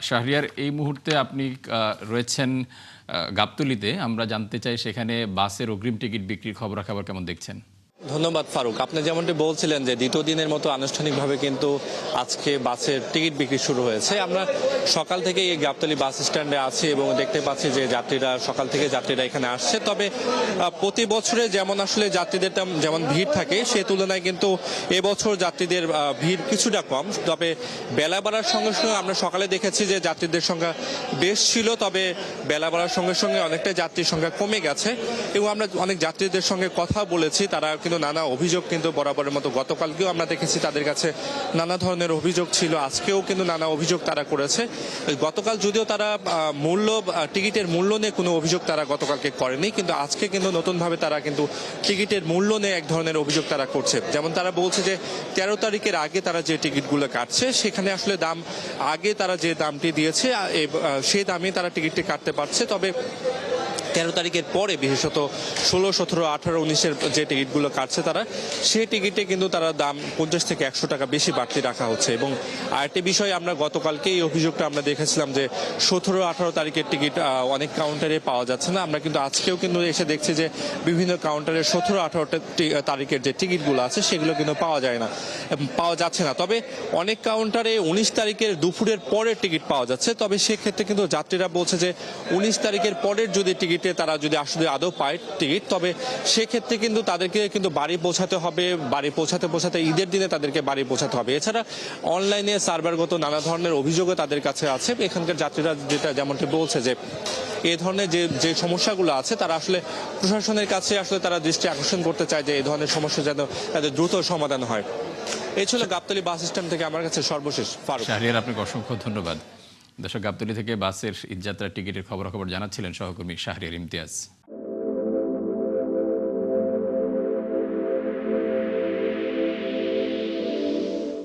শাহরিয়ার, এই মুহূর্তে আপনি রয়েছেন গাবতলীতে। আমরা জানতে চাই সেখানে বাসের অগ্রিম টিকিট বিক্রির খবরাখবর কেমন দেখছেন? ধন্যবাদ ফারুক। আপনি যেমনটি বলছিলেন যে দ্বিতীয় দিনের মতো আনুষ্ঠানিকভাবে কিন্তু আজকে বাসের টিকিট বিক্রি শুরু হয়েছে। আমরা সকাল থেকে এই গাবতলী বাস স্ট্যান্ডে আছি এবং দেখতে পাচ্ছি যে সকাল থেকে যাত্রীরা এখানে আসছে। তবে প্রতি বছরে যেমন আসলে যাত্রীদের যেমন ভিড় থাকে সে তুলনায় কিন্তু এবছর যাত্রীদের ভিড় কিছুটা কম। তবে বেলা বাড়ার সঙ্গে সঙ্গে আমরা সকালে দেখেছি যে যাত্রীদের সংখ্যা বেশ ছিল, তবে বেলা বাড়ার সঙ্গে সঙ্গে অনেকটা যাত্রীর সংখ্যা কমে গেছে এবং আমরা অনেক যাত্রীদের সঙ্গে কথা বলেছি। তারা কিন্তু নানা অভিযোগ কিন্তু বরাবরের মতো গতকালকেও আমরা দেখেছি তাদের কাছে নানা ধরনের অভিযোগ ছিল, আজকেও কিন্তু নানা অভিযোগ তারা করেছে। গতকাল যদিও তারা টিকিটের মূল্য নিয়ে কোনো অভিযোগ তারা গতকালকে করেনি, কিন্তু আজকে কিন্তু নতুনভাবে তারা কিন্তু টিকিটের মূল্য নিয়ে এক ধরনের অভিযোগ তারা করছে। যেমন তারা বলছে যে 13 তারিখের আগে তারা যে টিকিটগুলো কাটছে সেখানে আসলে দাম আগে তারা যে দামটি দিয়েছে সেই দামে তারা টিকিটটি কাটতে পারছে। তবে 13 তারিখের পরে বিশেষত 16, 17, 18, 19-এর যে টিকিটগুলো কাটছে তারা সেই টিকিটে কিন্তু তারা দাম 50 থেকে 100 টাকা বেশি বাড়তি রাখা হচ্ছে। এবং আরেকটি বিষয়, আমরা গতকালকে এই অভিযোগটা আমরা দেখেছিলাম যে 17, 18 তারিখের টিকিট অনেক কাউন্টারে পাওয়া যাচ্ছে না। আমরা কিন্তু আজকেও কিন্তু এসে দেখছি যে বিভিন্ন কাউন্টারে 17, 18 তারিখের যে টিকিটগুলো আছে সেগুলো কিন্তু পাওয়া যাচ্ছে না। তবে অনেক কাউন্টারে 19 তারিখের দুপুরের পরের টিকিট পাওয়া যাচ্ছে। তবে সেক্ষেত্রে কিন্তু যাত্রীরা বলছে যে 19 তারিখের পরের যদি টিকিট তারা যদি আসলে আদৌ পায় টিকিট, তবে সেক্ষেত্রে কিন্তু তাদেরকে কিন্তু বাড়ি পৌঁছাতে হবে। বাড়ি পৌঁছাতে ঈদের দিনে তাদেরকে বাড়ি পৌঁছাতে হবে। এছাড়া অনলাইনে সার্ভারগত নানা ধরনের অভিযোগও তাদের কাছে আছে। এখানকার যাত্রীরা যেমনটি বলছে যে এই ধরনের যে সমস্যাগুলো আছে তারা আসলে প্রশাসনের কাছে আসলে তারা দৃষ্টি আকর্ষণ করতে চায় যে এই ধরনের সমস্যা যেন তাদের দ্রুত সমাধান হয়। এই ছিল গাবতলী বাস স্ট্যান্ড থেকে আমার কাছে সর্বশেষ। ফারুক। শাহরিয়ার, আপনাকে অসংখ্য ধন্যবাদ। দর্শক, গাবতলী থেকে বাসের ঈদযাত্রার টিকিটের খবরাখবর জানাচ্ছিলেন সহকর্মী শাহরিয়ার ইমতিয়াজ।